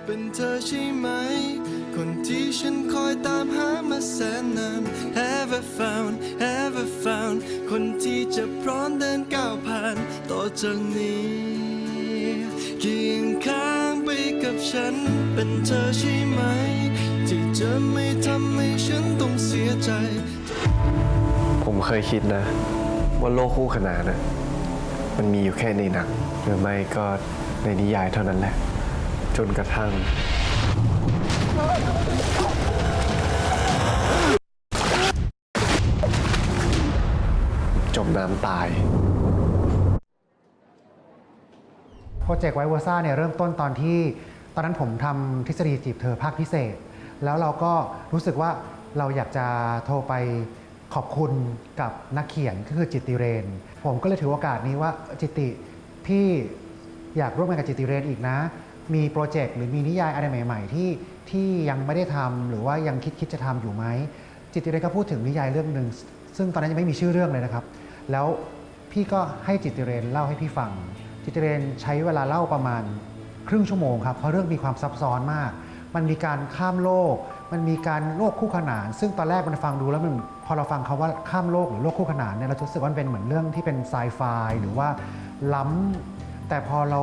เป็นเธอใช่ไหมคนที่ฉันคอยตามหามาแสนนาน Have I found Have I found คนที่จะพร้อมเดินก้าวผ่านต่อจากนี้เคียงข้างไปกับฉันเป็นเธอใช่ไหมที่จะไม่ทำให้ฉันต้องเสียใจผมเคยคิดนะว่าโลกคู่ขนานนะมันมีอยู่แค่ในหนังหรือไม่ก็ในนิยายเท่านั้นแหละจนกระทั่งจมน้ำตายโปรเจกต์ไวเวอร์ซ่าเนี่ยเริ่มต้นตอนนั้นผมทำทฤษฎีจีบเธอภาคพิเศษแล้วเราก็รู้สึกว่าเราอยากจะโทรไปขอบคุณกับนักเขียนก็คือจิตติเรนผมก็เลยถือโอกาสนี้ว่าจิตติพี่อยากร่วมงานกับจิตติเรนอีกนะมีโปรเจกต์หรือมีนิยายอะไรใหม่ๆที่ยังไม่ได้ทำหรือว่ายังคิดจะทำอยู่ไหมจิตติเรนก็พูดถึงนิยายเรื่องหนึ่งซึ่งตอนนั้นยังไม่มีชื่อเรื่องเลยนะครับแล้วพี่ก็ให้จิตติเรนเล่าให้พี่ฟังจิตติเรนใช้เวลาเล่าประมาณครึ่งชั่วโมงครับเพราะเรื่องมีความซับซ้อนมากมันมีการข้ามโลกมันมีการโลกคู่ขนานซึ่งตอนแรกมันฟังดูแล้วมันพอเราฟังคำว่าข้ามโลกหรือโลกคู่ขนานเนี่ยเราจะรู้สึกว่ามันเป็นเหมือนเรื่องที่เป็นไซไฟหรือว่าล้ำแต่พอเรา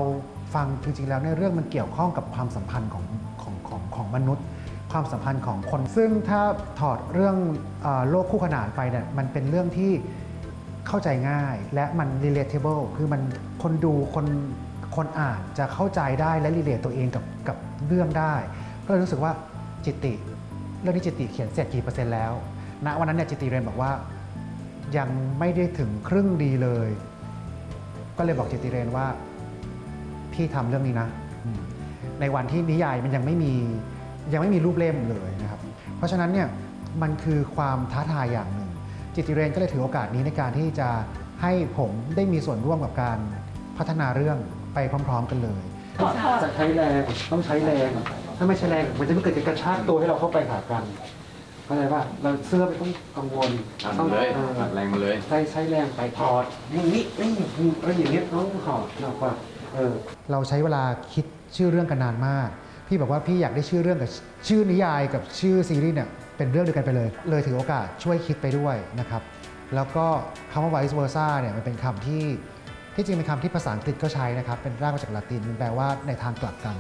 ฟังจริงๆแล้วในเรื่องมันเกี่ยวข้องกับความสัมพันธ์ของมนุษย์ความสัมพันธ์ของคนซึ่งถ้าถอดเรื่องโลกคู่ขนานไปเนี่ยมันเป็นเรื่องที่เข้าใจง่ายและมัน relatable คือมันคนดูคนอ่านจะเข้าใจได้และ relate ตัวเองกับเรื่องได้ก็เลยรู้สึกว่าจิตติเรื่องนี้จิตติเขียนเสร็จกี่เปอร์เซ็นต์แล้วณวันนั้นเนี่ยจิตติเรนบอกว่ายังไม่ได้ถึงครึ่งดีเลยก็เลยบอกจิตติเรนว่าพี่ทำเรื่องนี้นะในวันที่นิยายมันยังไม่มีรูปเล่มเลยนะครับเพราะฉะนั้นเนี่ยมันคือความท้าทายอย่างหนึ่งจิตติเรนก็เลยถือโอกาสนี้ในการที่จะให้ผมได้มีส่วนร่วมกับการพัฒนาเรื่องไปพร้อมๆกันเลยจะใช้แรงต้องใช้แรงถ้าไม่ใช้แรงมันจะไม่เกิดการกระชากตัวให้เราเข้าไปหากันเข้าใจป่ะเราเสื้อไม่ต้องกังวลต้องเลยแรงมาเลยใช้แรงไปถอดอย่างนี้อย่างนี้ต้องถอดเราว่าเราใช้เวลาคิดชื่อเรื่องกันนานมากพี่บอกว่าพี่อยากได้ชื่อเรื่องกับชื่อนิยายกับชื่อซีรีส์เนี่ยเป็นเรื่องเดียวกันไปเลยถือโอกาสช่วยคิดไปด้วยนะครับแล้วก็คำว่า vice versa เนี่ยมันเป็นคำที่จริงเป็นคำที่ภาษาอังกฤษก็ใช้นะครับเป็นรากมาจากละตินมันแปลว่าในทางกลับกั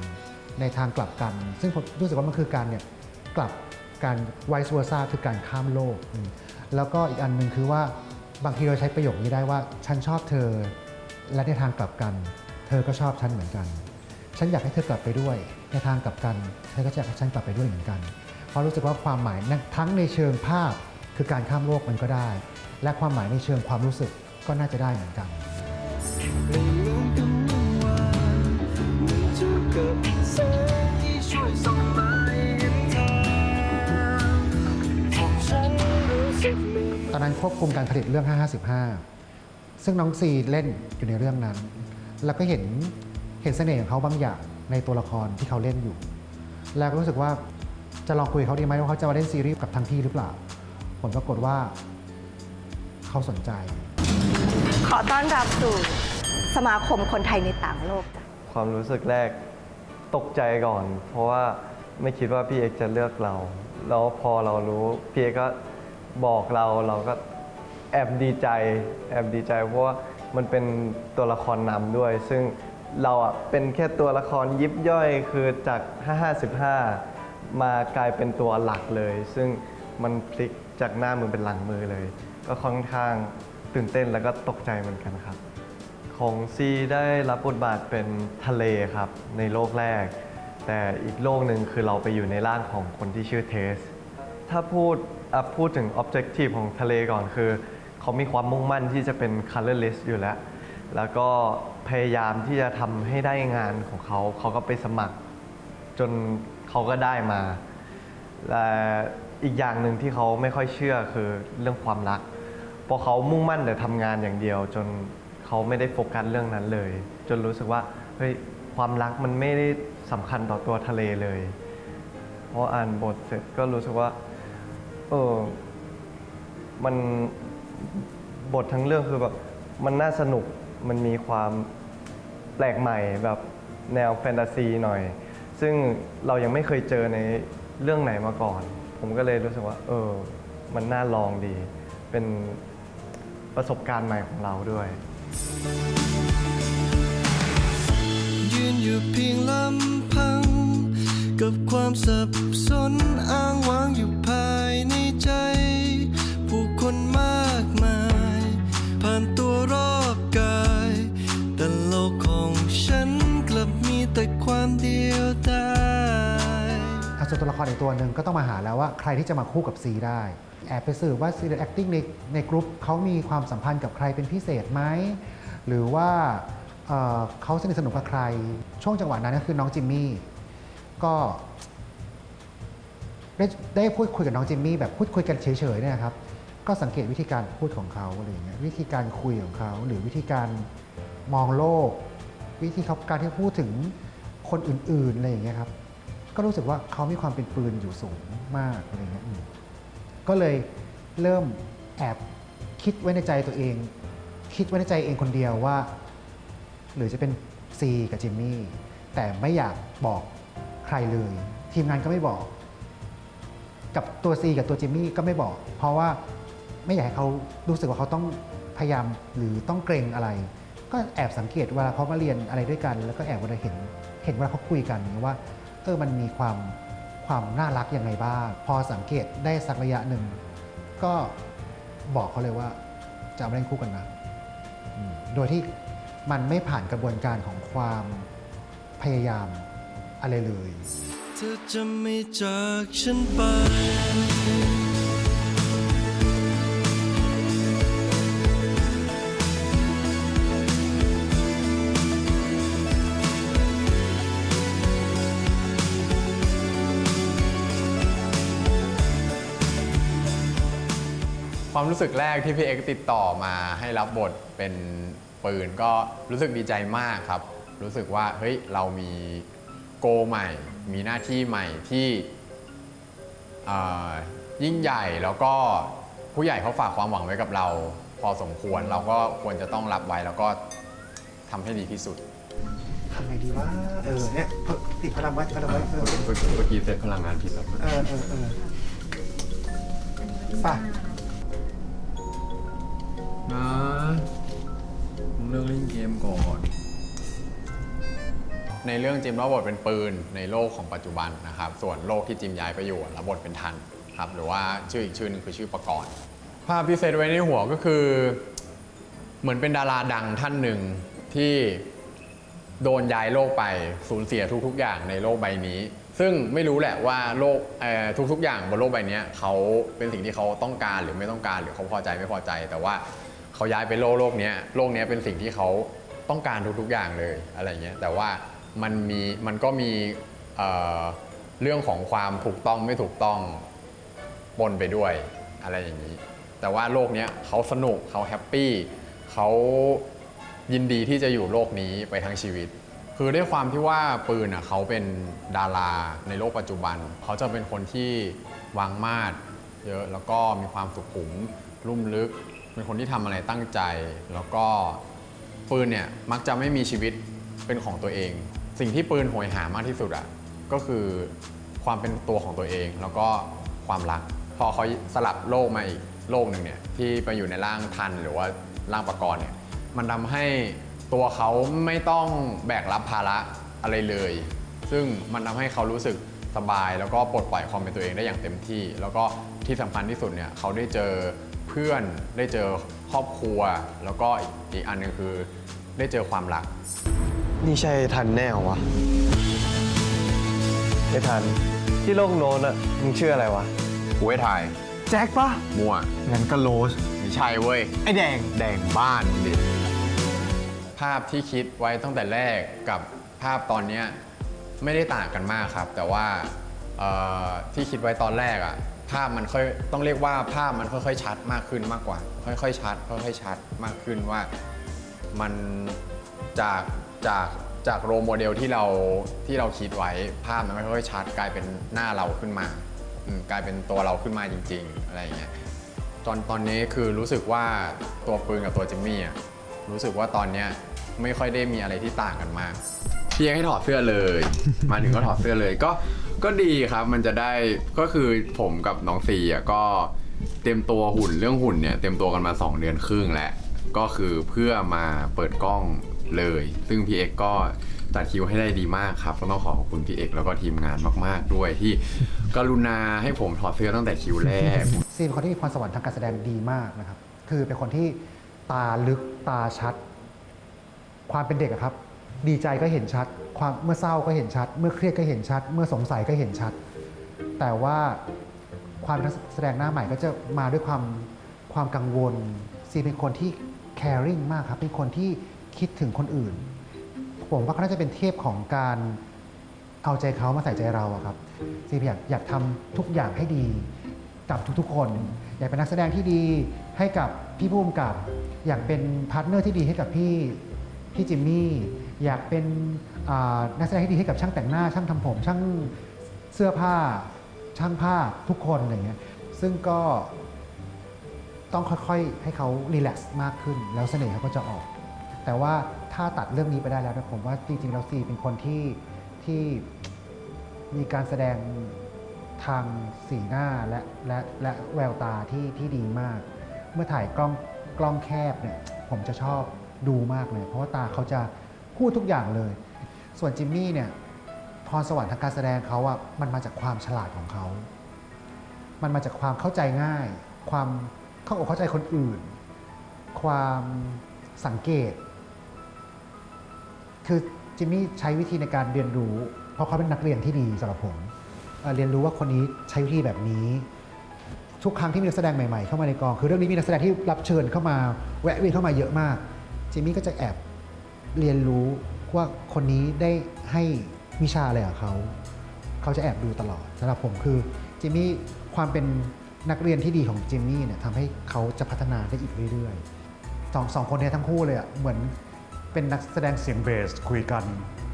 นซึ่งผมรู้สึกว่ามันคือการเนี่ยกลับการ vice versa คือการข้ามโลกแล้วก็อีกอันหนึ่งคือว่าบางทีเราใช้ประโยคนี้ได้ว่าฉันชอบเธอและในทางกลับกันเธอก็ชอบฉันเหมือนกันฉันอยากให้เธอกลับไปด้วยในทางกลับกันเธอก็จะอยากให้ฉันกลับไปด้วยเหมือนกันเพราะรู้สึกว่าความหมายทั้งในเชิงภาพคือการข้ามโลกมันก็ได้และความหมายในเชิงความรู้สึกก็น่าจะได้เหมือนกันตอนนั้นควบคุมการผลิตเรื่อง 555 ซึ่งน้องซีเล่นอยู่ในเรื่องนั้นแล้วก็เห็นเสน่ห์ของเขาบางอย่างในตัวละครที่เขาเล่นอยู่แล้วก็รู้สึกว่าจะลองคุยเขาดีไหมว่าเขาจะมาเล่นซีรีส์กับทางพี่หรือเปล่าผลปรากฏว่าเขาสนใจขอต้อนรับสู่สมาคมคนไทยในต่างโลกความรู้สึกแรกตกใจก่อนเพราะว่าไม่คิดว่าพี่เอกจะเลือกเราแล้วพอเรารู้พี่เอกก็บอกเราก็แอบดีใจเพราะว่ามันเป็นตัวละครนำด้วยซึ่งเราเป็นแค่ตัวละครยิบย่อยคือจาก 555 มากลายเป็นตัวหลักเลยซึ่งมันพลิกจากหน้ามือเป็นหลังมือเลยก็ค่อนข้างตื่นเต้นแล้วก็ตกใจเหมือนกันครับของซีได้รับบทบาทเป็นทะเลครับในโลกแรกแต่อีกโลกหนึ่งคือเราไปอยู่ในร่างของคนที่ชื่อเทสถ้าพูดถึง objective ของทะเลก่อนคือเขามีความมุ่งมั่นที่จะเป็น colorless อยู่แล้วก็พยายามที่จะทำให้ได้งานของเขาก็ไปสมัครจนเขาก็ได้มาและอีกอย่างหนึ่งที่เขาไม่ค่อยเชื่อคือเรื่องความรักเพราะเขามุ่งมั่นแต่ทำงานอย่างเดียวจนเขาไม่ได้โฟกัสเรื่องนั้นเลยจนรู้สึกว่าเฮ้ยความรักมันไม่ได้สำคัญต่อตัวทะเลเลยพออ่านบทเสร็จก็รู้สึกว่ามันบททั้งเรื่องคือแบบมันน่าสนุกมันมีความแปลกใหม่แบบแนวแฟนตาซีหน่อย ซึ่งเรายังไม่เคยเจอในเรื่องไหนมาก่อน ผมก็เลยรู้สึกว่ามันน่าลองดี เป็นประสบการณ์ใหม่ของเราด้วย ยืนอยู่เพียงลำพัง กับความสับสนอ้างว้างอยู่ภายในใจ ผู้คนมากมาย ผ่านตัวรอบกาย แต่โลกของฉันกลับมีแต่ความเดียวดาย ส่วนตัวละครอีกตัวหนึ่งก็ต้องมาหาแล้วว่าใครที่จะมาคู่กับซีได้ แอบไปสืบว่าซีเรียลแอคติ้งในกรุ๊ปเขามีความสัมพันธ์กับใครเป็นพิเศษไหม หรือว่าเขาสนิทสนมกับใคร ช่วงจังหวะนั้นก็คือน้องจิมมี่ก็ได้พูดคุยกับน้องจิมมี่แบบพูดคุยกันเฉยๆเนี่ยครับก็สังเกตวิธีการพูดของเขาอะไรอย่างเงี้ยวิธีการคุยของเขาหรือวิธีการมองโลก วิธีเขาการที่พูดถึงคนอื่นๆอะไรอย่างเงี้ยครับก็รู้สึกว่าเขามีความเป็นปืนอยู่สูงมากอะไรเงี้ยก็เลยเริ่มแอบคิดไว้ในใจตัวเอง คิดไว้ในใจเองคนเดียวว่าหรือจะเป็นซีกับจิมมี่แต่ไม่อยากบอกใครเลยทีมงานก็ไม่บอกกับตัวซีกับตัวจิมมี่ก็ไม่บอกเพราะว่าไม่อยากให้เขารู้สึกว่าเขาต้องพยายามหรือต้องเกรงอะไรก็แอบสังเกตเวลาเขามาเรียนอะไรด้วยกันแล้วก็แอบเวลาเห็นเวลาเขาคุยกันว่ามันมีความน่ารักยังไงบ้างพอสังเกตได้สักระยะหนึ่งก็บอกเขาเลยว่าจะมาเล่นคู่กันนะโดยที่มันไม่ผ่านกระบวนการของความพยายามอะไรเลย เธอจะไม่จากฉันไป ความรู้สึกแรกที่พี่เอ็กซ์ติดต่อมาให้รับบทเป็นปืนก็รู้สึกดีใจมากครับ รู้สึกว่าเฮ้ยเรามีโกใหม่ มีหน้าที่ใหม่ที่ยิ่งใหญ่แล้วก็ผู้ใหญ่เขาฝากความหวังไว้กับเรา พอสมควรเราก็ควรจะต้องรับไว้แล้วก็ทำให้ดีที่สุด ทำไงดีว่าเนี่ยติดพลังไว้เมื่อกี้เซตพลังงานผิดแล้วป่ะนะเรื่องเล่นเกมก่อนในเรื่องจิมรับบทเป็นปืนในโลกของปัจจุบันนะครับส่วนโลกที่จิมย้ายไปอยู่รับบทเป็นทันครับหรือว่าชื่ออีกชื่อนึงคือชื่อประกรณ์ภาพที่เซตไว้ในหัวก็คือเหมือนเป็นดาราดังท่านหนึ่งที่โดนย้ายโลกไปสูญเสียทุกๆอย่างในโลกใบนี้ซึ่งไม่รู้แหละว่าโลกทุกๆอย่างบนโลกใบนี้เขาเป็นสิ่งที่เขาต้องการหรือไม่ต้องการหรือเขาพอใจไม่พอใจแต่ว่าเขาย้ายไปโลกนี้เป็นสิ่งที่เขาต้องการทุกๆอย่างเลยอะไรเงี้ยแต่ว่ามันก็มีเรื่องของความถูกต้องไม่ถูกต้องปนไปด้วยอะไรอย่างนี้แต่ว่าโลกนี้เขาสนุกเขาแฮปปี้เขายินดีที่จะอยู่โลกนี้ไปทั้งชีวิตคือด้วยความที่ว่าปืนเขาเป็นดาราในโลกปัจจุบันเขาจะเป็นคนที่วางมาดเยอะแล้วก็มีความสุขุมลุ่มลึกเป็นคนที่ทำอะไรตั้งใจแล้วก็ปืนเนี่ยมักจะไม่มีชีวิตเป็นของตัวเองสิ่งที่ปืนโหยหามากที่สุดก็คือความเป็นตัวของตัวเองแล้วก็ความรักพอเขาสลับโลกมาอีกโลกหนึ่งเนี่ยที่ไปอยู่ในร่างทันหรือว่าร่างประกรณ์เนี่ยมันทำให้ตัวเขาไม่ต้องแบกรับภาระอะไรเลยซึ่งมันทำให้เขารู้สึกสบายแล้วก็ปลดปล่อยความเป็นตัวเองได้อย่างเต็มที่แล้วก็ที่สำคัญที่สุดเนี่ยเขาได้เจอเพื่อนได้เจอครอบครัวแล้วก็อีกอันนึงคือได้เจอความรักนี่ใช่ทันแน่เหรอวะไอ้ทันที่โลกโน้นอะมึงชื่ออะไรวะกูให้ทายแจ็คปะมั่วงั้นก็โรสไม่ใช่เว้ยไอ้แดงบ้านดิภาพที่คิดไว้ตั้งแต่แรกกับภาพตอนนี้ไม่ได้ต่างกันมากครับแต่ว่าที่คิดไว้ตอนแรกภาพมันต้องเรียกว่าภาพมันค่อยๆชัดมากขึ้นมากกว่าค่อยๆชัดมากขึ้นว่ามันจากโรลโมเดลที่เราคิดไว้ภาพมันไม่ค่อยชัดกลายเป็นหน้าเราขึ้นมากลายเป็นตัวเราขึ้นมาจริงๆอะไรอย่างเงี้ยตอนนี้คือรู้สึกว่าตัวปืนกับตัวจิมมี่รู้สึกว่าตอนนี้ไม่ค่อยได้มีอะไรที่ต่างกันมากพี่ พี่ให้ถอดเสื้อเลย มาถึงก็ถอดเสื้อเลยก็ดีครับมันจะได้ก็คือผมกับน้องซีอ่ะก็เตรียมตัวหุ่นเรื่องหุ่นเนี่ยเตรียมตัวกันมา2 เดือนครึ่งแล้วก็คือเพื่อมาเปิดกล้องเลย ซึ่งพี่เอกก็ตัดคิวให้ได้ดีมากครับก็ต้องขอบคุณพี่เอกแล้วก็ทีมงานมากๆด้วยที่กรุณาให้ผมถอดเสื้อตั้งแต่คิวแรก ซีเป็นคนที่มีพรสวรรค์ทางการแสดงดีมากนะครับ คือเป็นคนที่ตาลึกตาชัด ความเป็นเด็กอะครับ ดีใจก็เห็นชัด ความเมื่อเศร้าก็เห็นชัด เมื่อเครียดก็เห็นชัด เมื่อสงสัยก็เห็นชัด แต่ว่าความเป็นนักแสดงหน้าใหม่ก็จะมาด้วยความกังวลซีเป็นคนที่ caring มากครับ เป็นคนที่คิดถึงคนอื่น ผมว่าเขาน่าจะเป็นเทพของการเอาใจเขามาใส่ใจเราอะครับซีอยากทำทุกอย่างให้ดีกับทุกๆคน อยากเป็นนักแสดงที่ดีให้กับพี่ผู้กำกับ อยากเป็นพาร์ทเนอร์ที่ดีให้กับพี่จิมมี่ อยากเป็นนักแสดงที่ดีให้กับช่างแต่งหน้า ช่างทำผม ช่างเสื้อผ้า ช่างภาพทุกคนอะไรเงี้ย ซึ่งก็ต้องค่อยๆให้เขารีแลกซ์มากขึ้น แล้วเสน่ห์เขาก็จะออก แต่ว่าถ้าตัดเรื่องนี้ไปได้แล้วนะผมว่าจริงๆแล้วซีเป็นคนที่มีการแสดงทางสีหน้าและแววตาที่ดีมาก เมื่อถ่ายกล้องแคบเนี่ยผมจะชอบดูมากเลยเพราะว่าตาเขาจะพูดทุกอย่างเลย ส่วนจิมมี่เนี่ยพรสวรรค์ทางการแสดงเขาอะมันมาจากความฉลาดของเขา มันมาจากความเข้าใจง่าย ความเข้าอกเข้าใจคนอื่น ความสังเกต คือจิมมี่ใช้วิธีในการเรียนรู้เพราะเขาเป็นนักเรียนที่ดีสำหรับผมเรียนรู้ว่าคนนี้ใช้วิธีแบบนี้ทุกครั้งที่มีนักแสดงใหม่ๆเข้ามาในกองคือเรื่องนี้มีนักแสดงที่รับเชิญเข้ามาแวะเวียนเข้ามาเยอะมากจิมมี่ก็จะแอบเรียนรู้ว่าคนนี้ได้ให้วิชาอะไรกับเขาจะแอบดูตลอดสำหรับผมคือจิมมี่ความเป็นนักเรียนที่ดีของจิมมี่เนี่ยทำให้เขาจะพัฒนาได้อีกเรื่อยๆสองคนนี้ทั้งคู่เลยอ่ะเหมือนเป็นนักแสดงเสียงเบสคุยกัน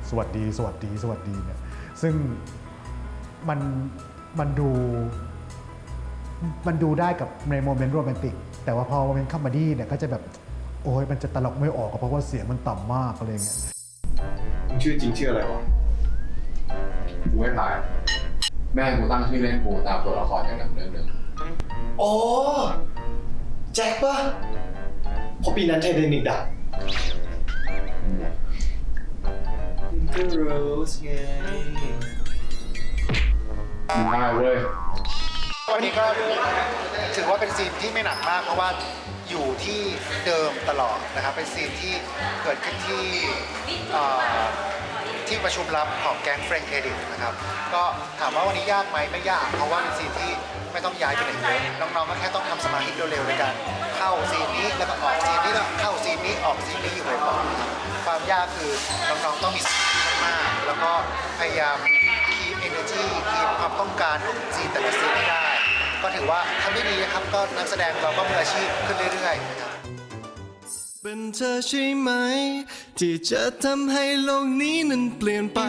สวัสดีสวัสดีสวัสดีเนี่ยซึ่งมันดูได้กับในโมเมนต์โรแมนติกแต่ว่าพอโมเมนต์คอมเมดี้เนี่ยก็จะแบบโอ้ยมันจะตลกไม่ออกเพราะว่าเสียงมันต่ำมากอะไรเงี้ย มึงชื่อจริงชื่ออะไรวะ กูไม่ถ่ายแม่กูตั้งชื่อเล่นกูตามตัวละครอย่างหนึ่งเรื่องหนึ่ง อ๋อ แจ็คปะเพราะปีนั้นไททานิกดับก็โรสไง ง่ายเว้ย วันนี้ก็ถือว่าเป็นซีนที่ไม่หนักมากเพราะว่าอยู่ที่เดิมตลอดนะครับเป็นซีนที่เกิดขึ้นที่ประชุมลับของแก๊งเฟรนด์เครดิตนะครับก็ถามว่าวันนี้ยากไหมไม่ยากเพราะว่าเป็นซีนที่ไม่ต้องย้ายไปไหนเยอะน้องๆก็แค่ต้องทำสมาธิเร็วๆในการเข้าซีนนี้แล้วก็ออกซีนนี้แล้วเข้าซีนนี้ออกซีนนี้อยู่บ่อยๆครับความยากคือน้องๆต้องมีสมาธิมากๆแล้วก็พยายามคีปเอเนอร์จีคีปความต้องการของซีนแต่ละซีนให้ได้ก็ถือว่าทำได้ดีนะครับก็นักแสดงเราก็มืออาชีพขึ้นเรื่อยๆนะครับ เป็นเธอใช่ไหม ที่จะทำให้โลกนี้นั้นเปลี่ยนไป